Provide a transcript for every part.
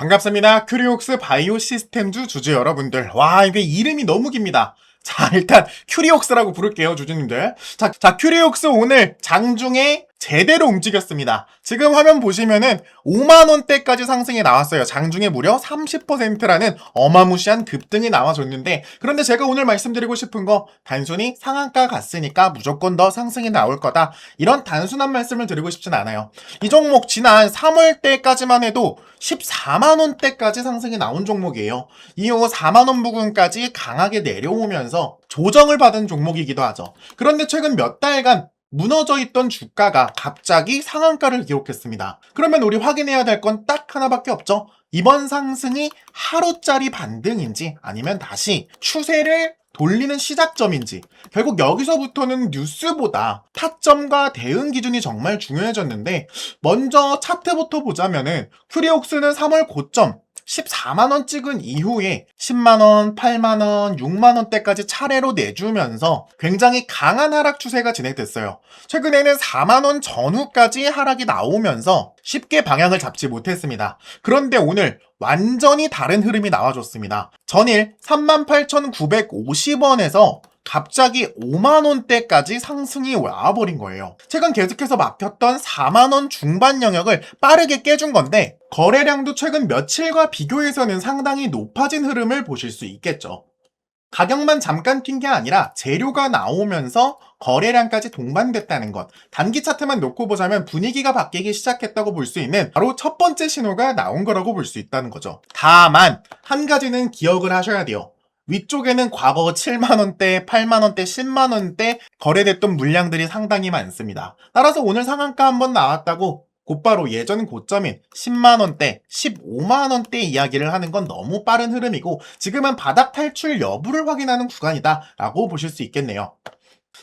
반갑습니다. 큐리옥스 바이오 시스템주 주주 여러분들. 와, 이게 이름이 너무 깁니다. 자, 일단 큐리옥스라고 부를게요, 주주님들. 자, 큐리옥스 오늘 장중에 제대로 움직였습니다. 지금 화면 보시면은 5만원대까지 상승이 나왔어요. 장중에 무려 30%라는 어마무시한 급등이 나와줬는데, 그런데 제가 오늘 말씀드리고 싶은 거 단순히 상한가 갔으니까 무조건 더 상승이 나올 거다, 이런 단순한 말씀을 드리고 싶진 않아요. 이 종목 지난 3월때까지만 해도 14만원대까지 상승이 나온 종목이에요. 이후 4만원 부근까지 강하게 내려오면서 조정을 받은 종목이기도 하죠. 그런데 최근 몇 달간 무너져 있던 주가가 갑자기 상한가를 기록했습니다. 그러면 우리 확인해야 될 건 딱 하나밖에 없죠. 이번 상승이 하루짜리 반등인지 아니면 다시 추세를 돌리는 시작점인지. 결국 여기서부터는 뉴스보다 타점과 대응 기준이 정말 중요해졌는데, 먼저 차트부터 보자면은 큐리옥스는 3월 고점 14만원 찍은 이후에 10만원, 8만원, 6만원대까지 차례로 내주면서 굉장히 강한 하락 추세가 진행됐어요. 최근에는 4만원 전후까지 하락이 나오면서 쉽게 방향을 잡지 못했습니다. 그런데 오늘 완전히 다른 흐름이 나와줬습니다. 전일 38,950원에서 갑자기 5만원대까지 상승이 와버린 거예요. 최근 계속해서 막혔던 4만원 중반 영역을 빠르게 깨준 건데, 거래량도 최근 며칠과 비교해서는 상당히 높아진 흐름을 보실 수 있겠죠. 가격만 잠깐 튄 게 아니라 재료가 나오면서 거래량까지 동반됐다는 것, 단기 차트만 놓고 보자면 분위기가 바뀌기 시작했다고 볼 수 있는 바로 첫 번째 신호가 나온 거라고 볼 수 있다는 거죠. 다만 한 가지는 기억을 하셔야 돼요. 위쪽에는 과거 7만원대, 8만원대, 10만원대 거래됐던 물량들이 상당히 많습니다. 따라서 오늘 상한가 한번 나왔다고 곧바로 예전 고점인 10만원대, 15만원대 이야기를 하는 건 너무 빠른 흐름이고, 지금은 바닥 탈출 여부를 확인하는 구간이다 라고 보실 수 있겠네요.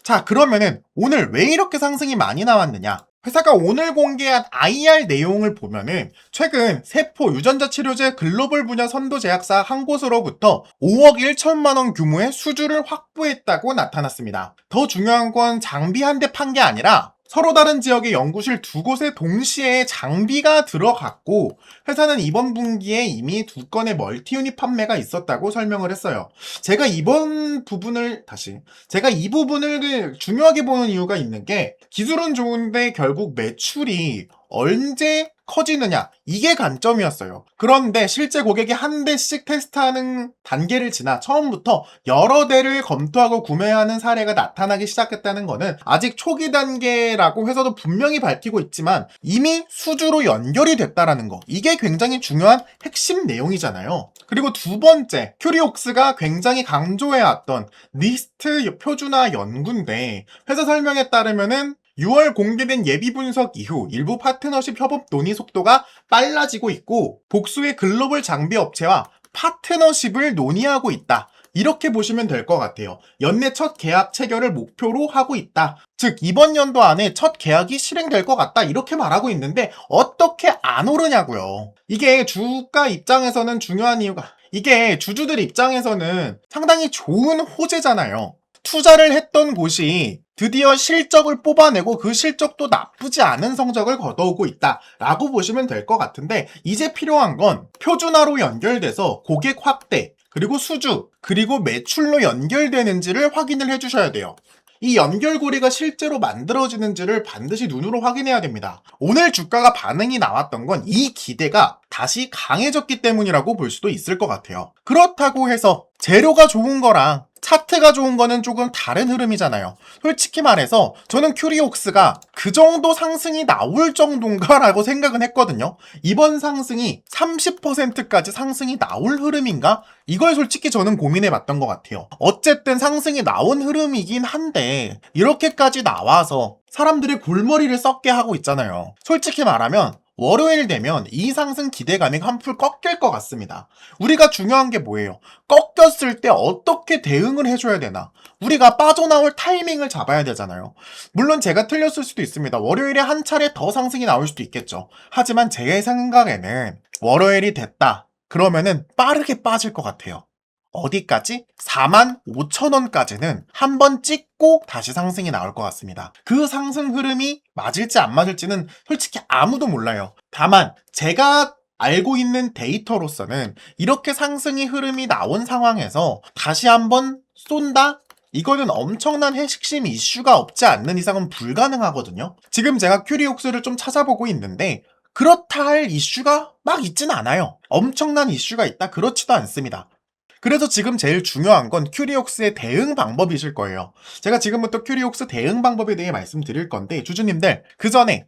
자, 그러면은 오늘 왜 이렇게 상승이 많이 나왔느냐? 회사가 오늘 공개한 IR 내용을 보면은 최근 세포 유전자 치료제 글로벌 분야 선도 제약사 한 곳으로부터 5억 1천만 원 규모의 수주를 확보했다고 나타났습니다. 더 중요한 건 장비 한 대 판 게 아니라 서로 다른 지역의 연구실 두 곳에 동시에 장비가 들어갔고, 회사는 이번 분기에 이미 두 건의 멀티 유닛 판매가 있었다고 설명을 했어요. 제가 이 부분을 중요하게 보는 이유가 있는 게, 기술은 좋은데 결국 매출이 언제 커지느냐, 이게 관점이었어요. 그런데 실제 고객이 한 대씩 테스트하는 단계를 지나 처음부터 여러 대를 검토하고 구매하는 사례가 나타나기 시작했다는 거는 아직 초기 단계라고 회사도 분명히 밝히고 있지만 이미 수주로 연결이 됐다라는 거, 이게 굉장히 중요한 핵심 내용이잖아요. 그리고 두 번째, 큐리옥스가 굉장히 강조해왔던 리스트 표준화 연구인데, 회사 설명에 따르면은 6월 공개된 예비 분석 이후 일부 파트너십 협업 논의 속도가 빨라지고 있고, 복수의 글로벌 장비 업체와 파트너십을 논의하고 있다, 이렇게 보시면 될 것 같아요. 연내 첫 계약 체결을 목표로 하고 있다. 즉 이번 연도 안에 첫 계약이 실행될 것 같다, 이렇게 말하고 있는데 어떻게 안 오르냐고요. 이게 주가 입장에서는 중요한 이유가, 이게 주주들 입장에서는 상당히 좋은 호재잖아요. 투자를 했던 곳이 드디어 실적을 뽑아내고 그 실적도 나쁘지 않은 성적을 거둬오고 있다라고 보시면 될 것 같은데, 이제 필요한 건 표준화로 연결돼서 고객 확대, 그리고 수주, 그리고 매출로 연결되는지를 확인을 해주셔야 돼요. 이 연결고리가 실제로 만들어지는지를 반드시 눈으로 확인해야 됩니다. 오늘 주가가 반응이 나왔던 건 이 기대가 다시 강해졌기 때문이라고 볼 수도 있을 것 같아요. 그렇다고 해서 재료가 좋은 거랑 차트가 좋은 거는 조금 다른 흐름이잖아요. 솔직히 말해서 저는 큐리옥스가 그 정도 상승이 나올 정도인가 라고 생각은 했거든요. 이번 상승이 30%까지 상승이 나올 흐름인가? 이걸 솔직히 저는 고민해 봤던 것 같아요. 어쨌든 상승이 나온 흐름이긴 한데 이렇게까지 나와서 사람들이 골머리를 썩게 하고 있잖아요. 솔직히 말하면 월요일 되면 이 상승 기대감이 한풀 꺾일 것 같습니다. 우리가 중요한 게 뭐예요? 꺾였을 때 어떻게 대응을 해줘야 되나? 우리가 빠져나올 타이밍을 잡아야 되잖아요. 물론 제가 틀렸을 수도 있습니다. 월요일에 한 차례 더 상승이 나올 수도 있겠죠. 하지만 제 생각에는 월요일이 됐다 그러면은 빠르게 빠질 것 같아요. 어디까지? 45,000원까지는 한번 찍고 다시 상승이 나올 것 같습니다. 그 상승 흐름이 맞을지 안 맞을지는 솔직히 아무도 몰라요. 다만 제가 알고 있는 데이터로서는 이렇게 상승의 흐름이 나온 상황에서 다시 한번 쏜다? 이거는 엄청난 핵심 이슈가 없지 않는 이상은 불가능하거든요. 지금 제가 큐리옥스를 좀 찾아보고 있는데 그렇다 할 이슈가 막 있진 않아요. 엄청난 이슈가 있다? 그렇지도 않습니다. 그래서 지금 제일 중요한 건 큐리옥스의 대응 방법이실 거예요. 제가 지금부터 큐리옥스 대응 방법에 대해 말씀드릴 건데 주주님들 그 전에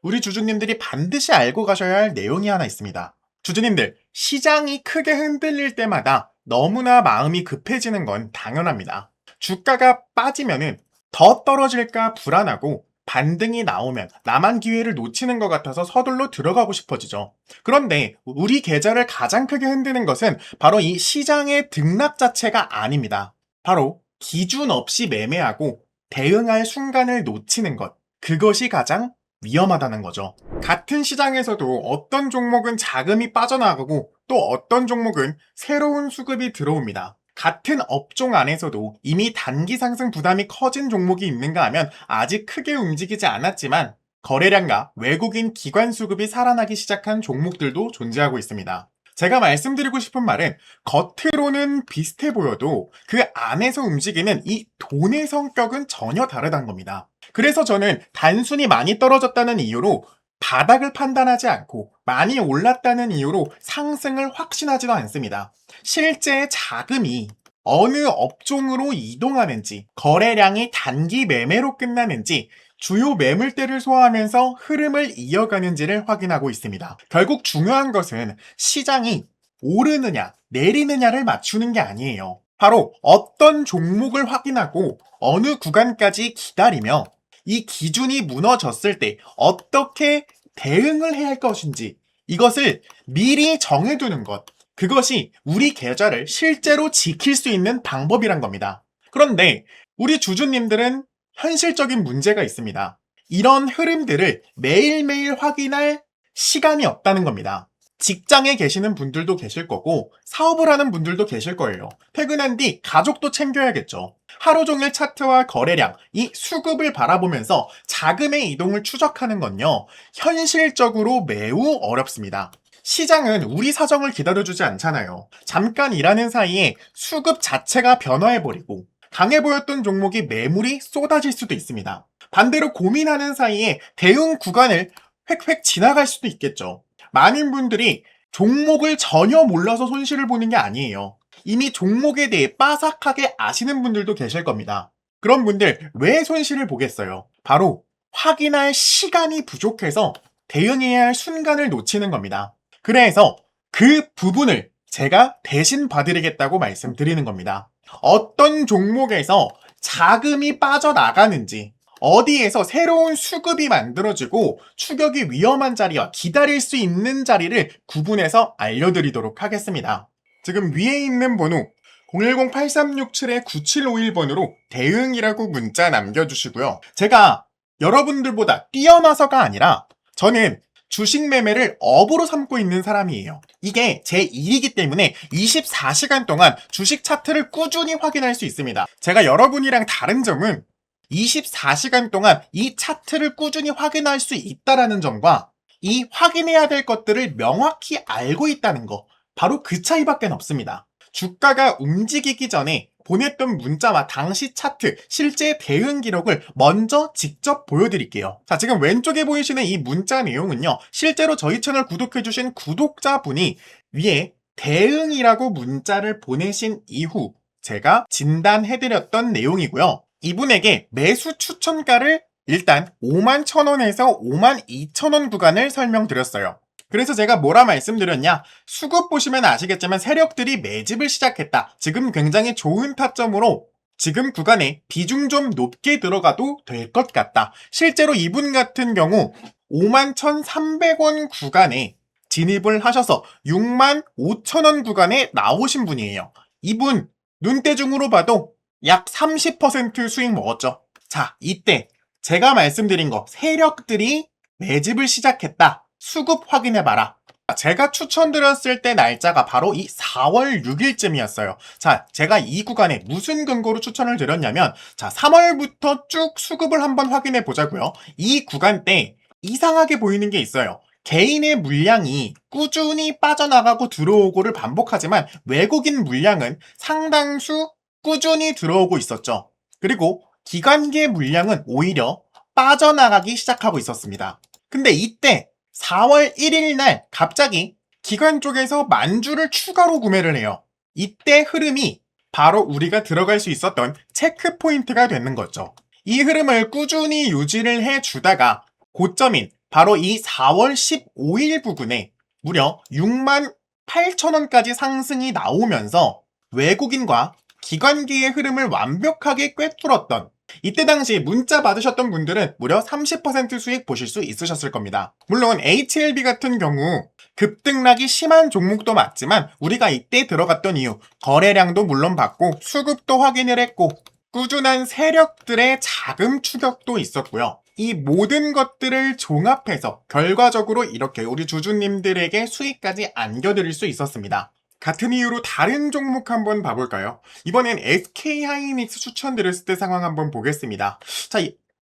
우리 주주님들이 반드시 알고 가셔야 할 내용이 하나 있습니다. 주주님들, 시장이 크게 흔들릴 때마다 너무나 마음이 급해지는 건 당연합니다. 주가가 빠지면은 더 떨어질까 불안하고 반등이 나오면 나만 기회를 놓치는 것 같아서 서둘러 들어가고 싶어지죠. 그런데 우리 계좌를 가장 크게 흔드는 것은 바로 이 시장의 등락 자체가 아닙니다. 바로 기준 없이 매매하고 대응할 순간을 놓치는 것. 그것이 가장 위험하다는 거죠. 같은 시장에서도 어떤 종목은 자금이 빠져나가고 또 어떤 종목은 새로운 수급이 들어옵니다. 같은 업종 안에서도 이미 단기 상승 부담이 커진 종목이 있는가 하면 아직 크게 움직이지 않았지만 거래량과 외국인 기관 수급이 살아나기 시작한 종목들도 존재하고 있습니다. 제가 말씀드리고 싶은 말은 겉으로는 비슷해 보여도 그 안에서 움직이는 이 돈의 성격은 전혀 다르다는 겁니다. 그래서 저는 단순히 많이 떨어졌다는 이유로 바닥을 판단하지 않고 많이 올랐다는 이유로 상승을 확신하지도 않습니다. 실제 자금이 어느 업종으로 이동하는지, 거래량이 단기 매매로 끝나는지, 주요 매물대를 소화하면서 흐름을 이어가는지를 확인하고 있습니다. 결국 중요한 것은 시장이 오르느냐, 내리느냐를 맞추는 게 아니에요. 바로 어떤 종목을 확인하고 어느 구간까지 기다리며 이 기준이 무너졌을 때 어떻게 대응을 해야 할 것인지 이것을 미리 정해두는 것. 그것이 우리 계좌를 실제로 지킬 수 있는 방법이란 겁니다. 그런데 우리 주주님들은 현실적인 문제가 있습니다. 이런 흐름들을 매일매일 확인할 시간이 없다는 겁니다. 직장에 계시는 분들도 계실 거고 사업을 하는 분들도 계실 거예요. 퇴근한 뒤 가족도 챙겨야겠죠. 하루 종일 차트와 거래량, 이 수급을 바라보면서 자금의 이동을 추적하는 건요. 현실적으로 매우 어렵습니다. 시장은 우리 사정을 기다려주지 않잖아요. 잠깐 일하는 사이에 수급 자체가 변화해버리고 강해 보였던 종목이 매물이 쏟아질 수도 있습니다. 반대로 고민하는 사이에 대응 구간을 획획 지나갈 수도 있겠죠. 많은 분들이 종목을 전혀 몰라서 손실을 보는 게 아니에요. 이미 종목에 대해 빠삭하게 아시는 분들도 계실 겁니다. 그런 분들 왜 손실을 보겠어요? 바로 확인할 시간이 부족해서 대응해야 할 순간을 놓치는 겁니다. 그래서 그 부분을 제가 대신 봐드리겠다고 말씀드리는 겁니다. 어떤 종목에서 자금이 빠져나가는지, 어디에서 새로운 수급이 만들어지고 추격이 위험한 자리와 기다릴 수 있는 자리를 구분해서 알려드리도록 하겠습니다. 지금 위에 있는 번호 010-8367-9751번으로 대응이라고 문자 남겨주시고요. 제가 여러분들보다 뛰어나서가 아니라 저는 주식 매매를 업으로 삼고 있는 사람이에요. 이게 제 일이기 때문에 24시간 동안 주식 차트를 꾸준히 확인할 수 있습니다. 제가 여러분이랑 다른 점은 24시간 동안 이 차트를 꾸준히 확인할 수 있다는 점과 이 확인해야 될 것들을 명확히 알고 있다는 거, 바로 그 차이밖에 없습니다. 주가가 움직이기 전에 보냈던 문자와 당시 차트, 실제 대응 기록을 먼저 직접 보여드릴게요. 자, 지금 왼쪽에 보이시는 이 문자 내용은요, 실제로 저희 채널 구독해주신 구독자분이 위에 대응이라고 문자를 보내신 이후 제가 진단해드렸던 내용이고요. 이분에게 매수 추천가를 일단 51,000원에서 52,000원 구간을 설명드렸어요. 그래서 제가 뭐라 말씀드렸냐? 수급 보시면 아시겠지만 세력들이 매집을 시작했다. 지금 굉장히 좋은 타점으로 지금 구간에 비중 좀 높게 들어가도 될 것 같다. 실제로 이분 같은 경우 51,300원 구간에 진입을 하셔서 65,000원 구간에 나오신 분이에요. 이분 눈대중으로 봐도 약 30% 수익 먹었죠. 자, 이때 제가 말씀드린 거 세력들이 매집을 시작했다. 수급 확인해봐라. 제가 추천드렸을 때 날짜가 바로 이 4월 6일쯤이었어요. 자, 제가 이 구간에 무슨 근거로 추천을 드렸냐면, 자, 3월부터 쭉 수급을 한번 확인해 보자고요. 이 구간 때 이상하게 보이는 게 있어요. 개인의 물량이 꾸준히 빠져나가고 들어오고를 반복하지만 외국인 물량은 상당수 꾸준히 들어오고 있었죠. 그리고 기관계 물량은 오히려 빠져나가기 시작하고 있었습니다. 근데 이때 4월 1일 날 갑자기 기관 쪽에서 만주를 추가로 구매를 해요. 이때 흐름이 바로 우리가 들어갈 수 있었던 체크 포인트가 되는 거죠. 이 흐름을 꾸준히 유지를 해주다가 고점인 바로 이 4월 15일 부근에 무려 6만 8천 원까지 상승이 나오면서 외국인과 기관기의 흐름을 완벽하게 꿰뚫었던, 이때 당시 문자 받으셨던 분들은 무려 30% 수익 보실 수 있으셨을 겁니다. 물론 HLB 같은 경우 급등락이 심한 종목도 맞지만 우리가 이때 들어갔던 이유, 거래량도 물론 봤고 수급도 확인을 했고 꾸준한 세력들의 자금 추격도 있었고요. 이 모든 것들을 종합해서 결과적으로 이렇게 우리 주주님들에게 수익까지 안겨드릴 수 있었습니다. 같은 이유로 다른 종목 한번 봐볼까요? 이번엔 SK하이닉스 추천드렸을 때 상황 한번 보겠습니다. 자,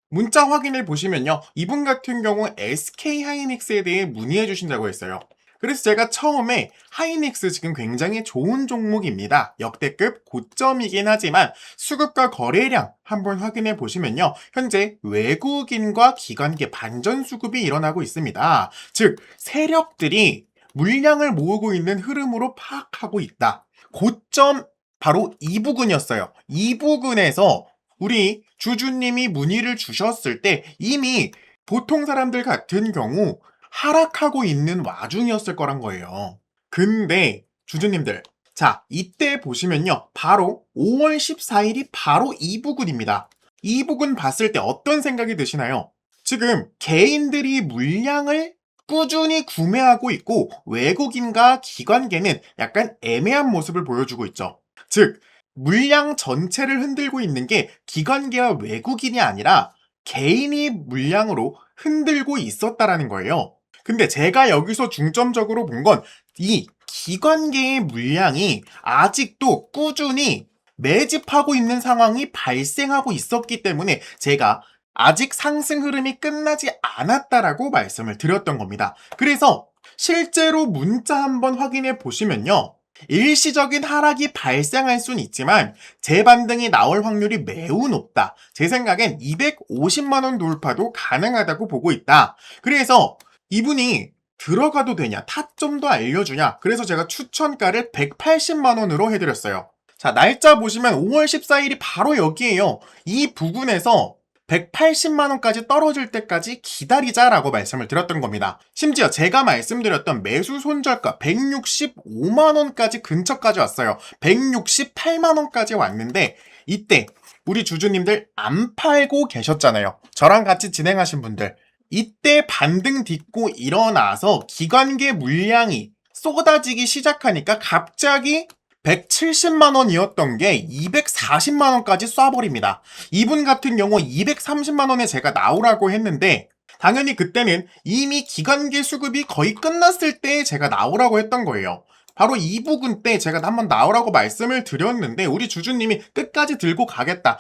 문자 확인을 보시면요. 이분 같은 경우 SK하이닉스에 대해 문의해 주신다고 했어요. 그래서 제가 처음에 하이닉스 지금 굉장히 좋은 종목입니다. 역대급 고점이긴 하지만 수급과 거래량 한번 확인해 보시면요. 현재 외국인과 기관계 반전 수급이 일어나고 있습니다. 즉, 세력들이 물량을 모으고 있는 흐름으로 파악하고 있다. 고점 바로 이 부근이었어요. 이 부근에서 우리 주주님이 문의를 주셨을 때 이미 보통 사람들 같은 경우 하락하고 있는 와중이었을 거란 거예요. 근데 주주님들, 자, 이때 보시면요. 바로 5월 14일이 바로 이 부근입니다. 이 부근 봤을 때 어떤 생각이 드시나요? 지금 개인들이 물량을 꾸준히 구매하고 있고 외국인과 기관계는 약간 애매한 모습을 보여주고 있죠. 즉, 물량 전체를 흔들고 있는 게 기관계와 외국인이 아니라 개인이 물량으로 흔들고 있었다라는 거예요. 근데 제가 여기서 중점적으로 본 건 이 기관계의 물량이 아직도 꾸준히 매집하고 있는 상황이 발생하고 있었기 때문에 제가 아직 상승 흐름이 끝나지 않았다라고 말씀을 드렸던 겁니다. 그래서 실제로 문자 한번 확인해 보시면요. 일시적인 하락이 발생할 수는 있지만 재반등이 나올 확률이 매우 높다. 제 생각엔 250만 원 돌파도 가능하다고 보고 있다. 그래서 이분이 들어가도 되냐, 타점도 알려주냐, 그래서 제가 추천가를 180만 원으로 해드렸어요. 자, 날짜 보시면 5월 14일이 바로 여기에요. 이 부분에서 180만 원까지 떨어질 때까지 기다리자라고 말씀을 드렸던 겁니다. 심지어 제가 말씀드렸던 매수 손절가 165만 원까지 근처까지 왔어요. 168만 원까지 왔는데 이때 우리 주주님들 안 팔고 계셨잖아요. 저랑 같이 진행하신 분들. 이때 반등 딛고 일어나서 기관계 물량이 쏟아지기 시작하니까 갑자기 170만 원이었던 게 240만 원까지 쏴버립니다. 이분 같은 경우 230만 원에 제가 나오라고 했는데 당연히 그때는 이미 기관계 수급이 거의 끝났을 때 제가 나오라고 했던 거예요. 바로 이 부분 때 제가 한번 나오라고 말씀을 드렸는데 우리 주주님이 끝까지 들고 가겠다.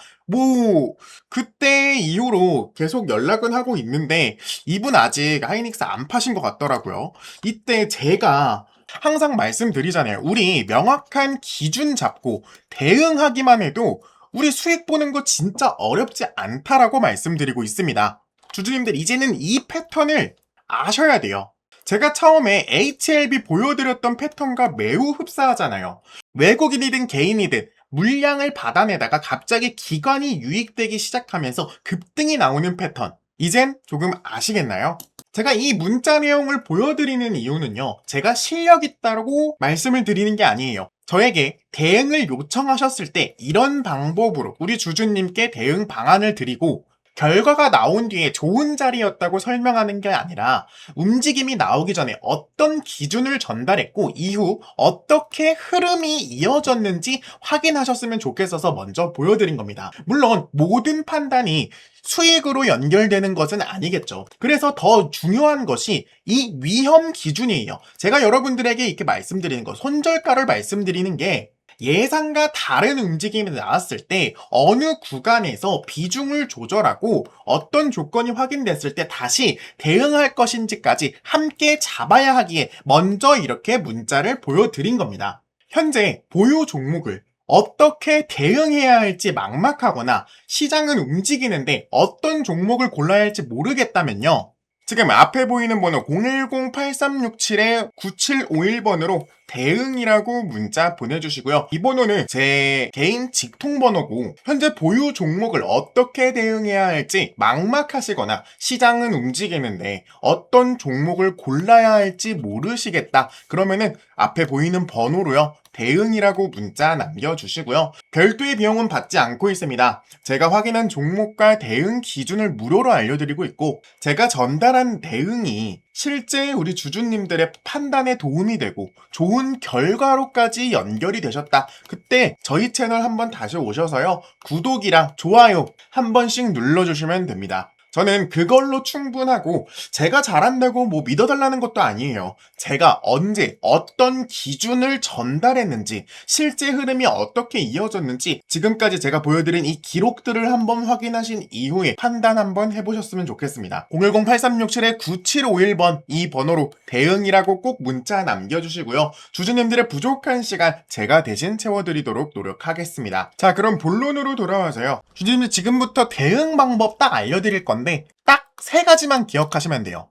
그때 이후로 계속 연락은 하고 있는데 이분 아직 하이닉스 안 파신 것 같더라고요. 이때 제가 항상 말씀드리잖아요. 우리 명확한 기준 잡고 대응하기만 해도 우리 수익 보는 거 진짜 어렵지 않다라고 말씀드리고 있습니다. 주주님들 이제는 이 패턴을 아셔야 돼요. 제가 처음에 HLB 보여드렸던 패턴과 매우 흡사하잖아요. 외국인이든 개인이든 물량을 받아내다가 갑자기 기관이 유입되기 시작하면서 급등이 나오는 패턴. 이젠 조금 아시겠나요? 제가 이 문자 내용을 보여드리는 이유는요. 제가 실력 있다고 말씀을 드리는 게 아니에요. 저에게 대응을 요청하셨을 때 이런 방법으로 우리 주주님께 대응 방안을 드리고 결과가 나온 뒤에 좋은 자리였다고 설명하는 게 아니라 움직임이 나오기 전에 어떤 기준을 전달했고 이후 어떻게 흐름이 이어졌는지 확인하셨으면 좋겠어서 먼저 보여드린 겁니다. 물론 모든 판단이 수익으로 연결되는 것은 아니겠죠. 그래서 더 중요한 것이 이 위험 기준이에요. 제가 여러분들에게 이렇게 말씀드리는 거, 손절가를 말씀드리는 게 예상과 다른 움직임이 나왔을 때 어느 구간에서 비중을 조절하고 어떤 조건이 확인됐을 때 다시 대응할 것인지까지 함께 잡아야 하기에 먼저 이렇게 문자를 보여드린 겁니다. 현재 보유 종목을 어떻게 대응해야 할지 막막하거나 시장은 움직이는데 어떤 종목을 골라야 할지 모르겠다면요. 지금 앞에 보이는 번호 010-8367-9751번으로 대응이라고 문자 보내주시고요. 이 번호는 제 개인 직통번호고 현재 보유 종목을 어떻게 대응해야 할지 막막하시거나 시장은 움직이는데 어떤 종목을 골라야 할지 모르시겠다. 그러면은 앞에 보이는 번호로요. 대응이라고 문자 남겨주시고요. 별도의 비용은 받지 않고 있습니다. 제가 확인한 종목과 대응 기준을 무료로 알려드리고 있고 제가 전달한 대응이 실제 우리 주주님들의 판단에 도움이 되고 좋은 결과로까지 연결이 되셨다. 그때 저희 채널 한번 다시 오셔서요. 구독이랑 좋아요 한 번씩 눌러주시면 됩니다. 저는 그걸로 충분하고 제가 잘한다고 뭐 믿어달라는 것도 아니에요. 제가 언제 어떤 기준을 전달했는지 실제 흐름이 어떻게 이어졌는지 지금까지 제가 보여드린 이 기록들을 한번 확인하신 이후에 판단 한번 해보셨으면 좋겠습니다. 010-8367-9751번 이 번호로 대응이라고 꼭 문자 남겨주시고요. 주주님들의 부족한 시간 제가 대신 채워드리도록 노력하겠습니다. 자, 그럼 본론으로 돌아와서요. 주주님들 지금부터 대응 방법 딱 알려드릴 건데 딱 세 가지만 기억하시면 돼요.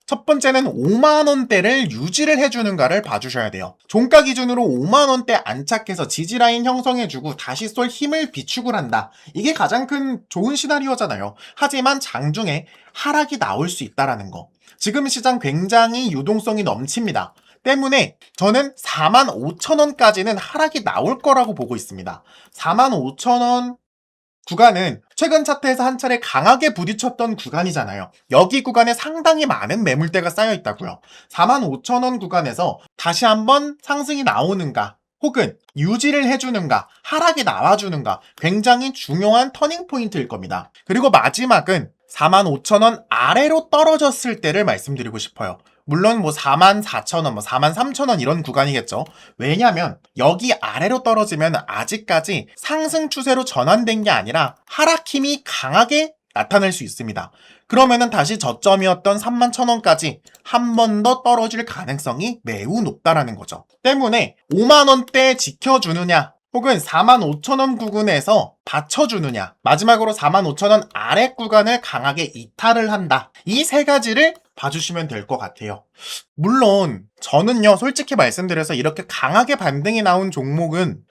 첫 번째는 5만원대를 유지를 해주는가를 봐주셔야 돼요. 종가 기준으로 5만원대 안착해서 지지라인 형성해주고 다시 쏠 힘을 비축을 한다. 이게 가장 큰 좋은 시나리오잖아요. 하지만 장중에 하락이 나올 수 있다는 거. 지금 시장 굉장히 유동성이 넘칩니다. 때문에 저는 45,000원까지는 하락이 나올 거라고 보고 있습니다. 45,000원 구간은 최근 차트에서 한 차례 강하게 부딪혔던 구간이잖아요. 여기 구간에 상당히 많은 매물대가 쌓여 있다고요. 45,000원 구간에서 다시 한번 상승이 나오는가 혹은 유지를 해주는가 하락이 나와주는가 굉장히 중요한 터닝포인트일 겁니다. 그리고 마지막은 45,000원 아래로 떨어졌을 때를 말씀드리고 싶어요. 물론 뭐 44,000원, 뭐 43,000원 이런 구간이겠죠. 왜냐면 여기 아래로 떨어지면 아직까지 상승 추세로 전환된 게 아니라 하락 힘이 강하게 나타날 수 있습니다. 그러면은 다시 저점이었던 31,000원까지 한 번 더 떨어질 가능성이 매우 높다라는 거죠. 때문에 5만원대 지켜주느냐 혹은 45,000원 구간에서 받쳐주느냐 마지막으로 45,000원 아래 구간을 강하게 이탈을 한다. 이 세 가지를 봐주시면 될 것 같아요. 물론 저는요 솔직히 말씀드려서 이렇게 강하게 반등이 나온 종목은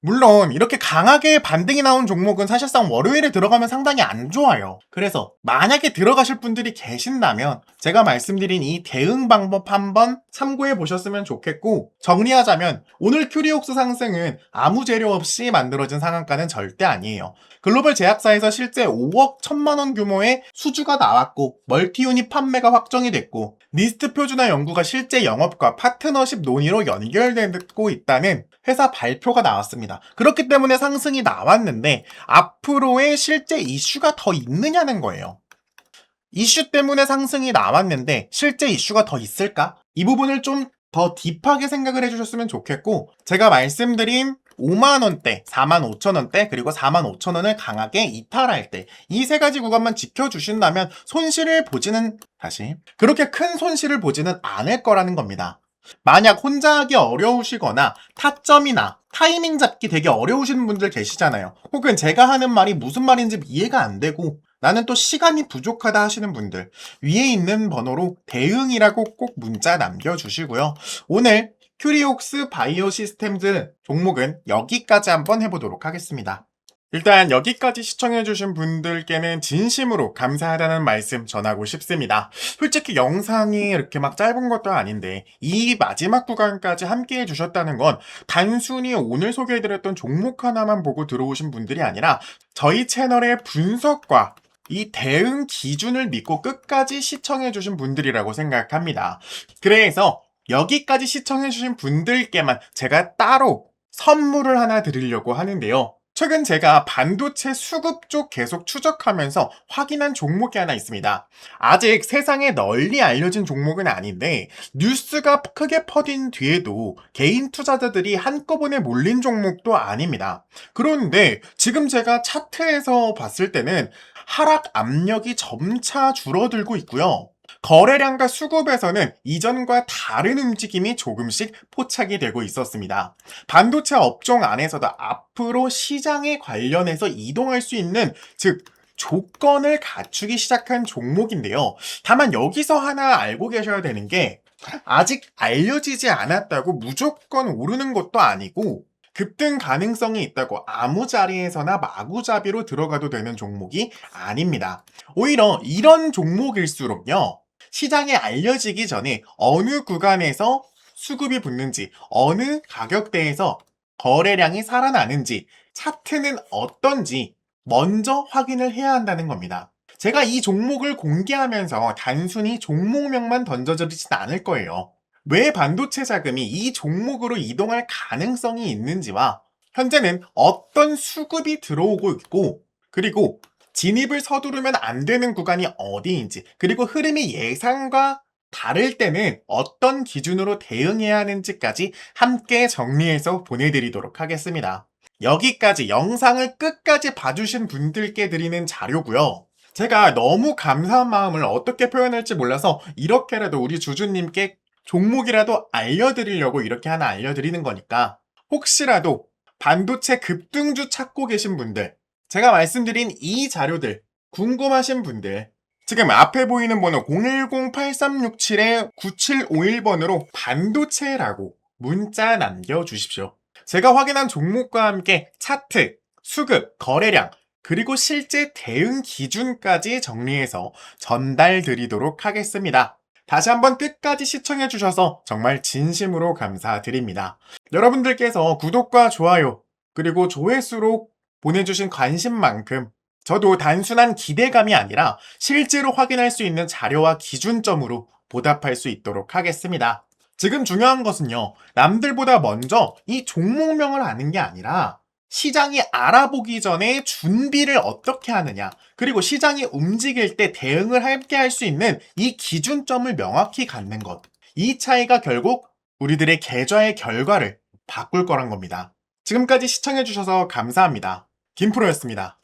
물론 이렇게 강하게 반등이 나온 종목은 사실상 월요일에 들어가면 상당히 안 좋아요. 그래서 만약에 들어가실 분들이 계신다면 제가 말씀드린 이 대응 방법 한번 참고해 보셨으면 좋겠고 정리하자면 오늘 큐리옥스 상승은 아무 재료 없이 만들어진 상한가는 절대 아니에요. 글로벌 제약사에서 실제 5억 1,000만원 규모의 수주가 나왔고 멀티유닛 판매가 확정이 됐고 리스트 표준화 연구가 실제 영업과 파트너십 논의로 연결되고 있다는 회사 발표가 나왔습니다. 그렇기 때문에 상승이 나왔는데 앞으로의 실제 이슈가 더 있느냐는 거예요. 이슈 때문에 상승이 나왔는데 실제 이슈가 더 있을까? 이 부분을 좀 더 딥하게 생각을 해주셨으면 좋겠고 제가 말씀드린 5만원대, 45,000원대, 그리고 45,000원을 강하게 이탈할 때 이 세 가지 구간만 지켜주신다면 손실을 보지는 그렇게 큰 손실을 보지는 않을 거라는 겁니다. 만약 혼자 하기 어려우시거나 타점이나 타이밍 잡기 되게 어려우신 분들 계시잖아요. 혹은 제가 하는 말이 무슨 말인지 이해가 안 되고 나는 또 시간이 부족하다 하시는 분들 위에 있는 번호로 대응이라고 꼭 문자 남겨주시고요. 오늘 큐리옥스 바이오 시스템즈 종목은 여기까지 한번 해보도록 하겠습니다. 일단 여기까지 시청해주신 분들께는 진심으로 감사하다는 말씀 전하고 싶습니다. 솔직히 영상이 이렇게 막 짧은 것도 아닌데 이 마지막 구간까지 함께 해주셨다는 건 단순히 오늘 소개해드렸던 종목 하나만 보고 들어오신 분들이 아니라 저희 채널의 분석과 이 대응 기준을 믿고 끝까지 시청해주신 분들이라고 생각합니다. 그래서 여기까지 시청해주신 분들께만 제가 따로 선물을 하나 드리려고 하는데요. 최근 제가 반도체 수급 쪽 계속 추적하면서 확인한 종목이 하나 있습니다. 아직 세상에 널리 알려진 종목은 아닌데 뉴스가 크게 퍼진 뒤에도 개인 투자자들이 한꺼번에 몰린 종목도 아닙니다. 그런데 지금 제가 차트에서 봤을 때는 하락 압력이 점차 줄어들고 있고요. 거래량과 수급에서는 이전과 다른 움직임이 조금씩 포착이 되고 있었습니다. 반도체 업종 안에서도 앞으로 시장에 관련해서 이동할 수 있는, 즉 조건을 갖추기 시작한 종목인데요. 다만 여기서 하나 알고 계셔야 되는 게, 아직 알려지지 않았다고 무조건 오르는 것도 아니고 급등 가능성이 있다고 아무 자리에서나 마구잡이로 들어가도 되는 종목이 아닙니다. 오히려 이런 종목일수록요, 시장에 알려지기 전에 어느 구간에서 수급이 붙는지, 어느 가격대에서 거래량이 살아나는지, 차트는 어떤지 먼저 확인을 해야 한다는 겁니다. 제가 이 종목을 공개하면서 단순히 종목명만 던져드리진 않을 거예요. 왜 반도체 자금이 이 종목으로 이동할 가능성이 있는지와 현재는 어떤 수급이 들어오고 있고, 그리고 진입을 서두르면 안 되는 구간이 어디인지, 그리고 흐름이 예상과 다를 때는 어떤 기준으로 대응해야 하는지까지 함께 정리해서 보내드리도록 하겠습니다. 여기까지 영상을 끝까지 봐주신 분들께 드리는 자료고요. 제가 너무 감사한 마음을 어떻게 표현할지 몰라서 이렇게라도 우리 주주님께 종목이라도 알려드리려고 이렇게 하나 알려드리는 거니까, 혹시라도 반도체 급등주 찾고 계신 분들, 제가 말씀드린 이 자료들 궁금하신 분들, 지금 앞에 보이는 번호 010-8367-9751번으로 반도체라고 문자 남겨주십시오. 제가 확인한 종목과 함께 차트, 수급, 거래량, 그리고 실제 대응 기준까지 정리해서 전달 드리도록 하겠습니다. 다시 한번 끝까지 시청해주셔서 정말 진심으로 감사드립니다. 여러분들께서 구독과 좋아요, 그리고 조회수로 보내주신 관심만큼 저도 단순한 기대감이 아니라 실제로 확인할 수 있는 자료와 기준점으로 보답할 수 있도록 하겠습니다. 지금 중요한 것은요, 남들보다 먼저 이 종목명을 아는 게 아니라 시장이 알아보기 전에 준비를 어떻게 하느냐, 그리고 시장이 움직일 때 대응을 함께 할 수 있는 이 기준점을 명확히 갖는 것, 이 차이가 결국 우리들의 계좌의 결과를 바꿀 거란 겁니다. 지금까지 시청해주셔서 감사합니다. 김프로였습니다.